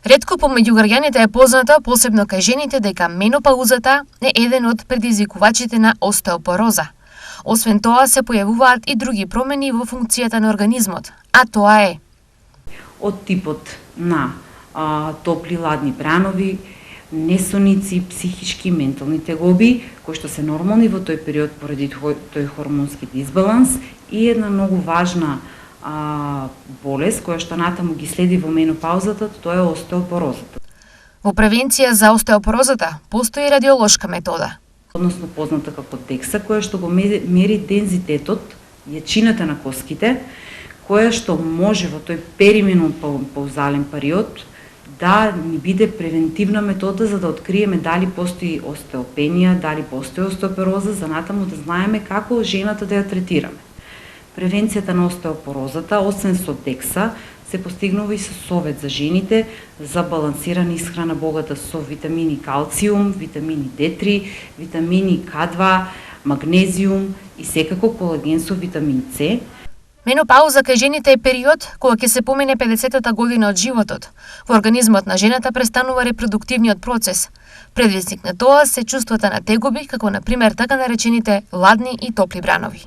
Ретко помеѓу граѓаните е познато, посебно кај жените, дека менопаузата е еден од предизвикувачите на остеопороза. Освен тоа, се појавуваат и други промени во функцијата на организмот, а тоа е од типот на топли ладни бранови, несоници, психички, ментални тегоби, кои што се нормални во тој период поради тој хормонски дисбаланс, и една многу важна болест која што натаму ги следи во менопаузата, тоа е остеопорозата. Во превенција за остеопорозата постои радиолошка метода, Односно позната како DEXA, која што го мери дензитетот, јачината на коските, која што може во тој перименопаузален период да ни биде превентивна метода за да откриеме дали постои остеопенија, дали постои остеопороза, за натаму да знаеме како жената да ја третираме. Превенцијата на остеопорозата, освен со DEXA, се постигнува и со совет за жените за балансирана исхрана богата со витамини калциум, витамини D3, витамини K2, магнезиум и секако колаген со витамин С. Менопауза кај жените е период кога ќе се помине 50-та година од животот. Во организмот на жената престанува репродуктивниот процес. Предвестник на тоа се чувствата на тегоби, како на пример така наречените ладни и топли бранови.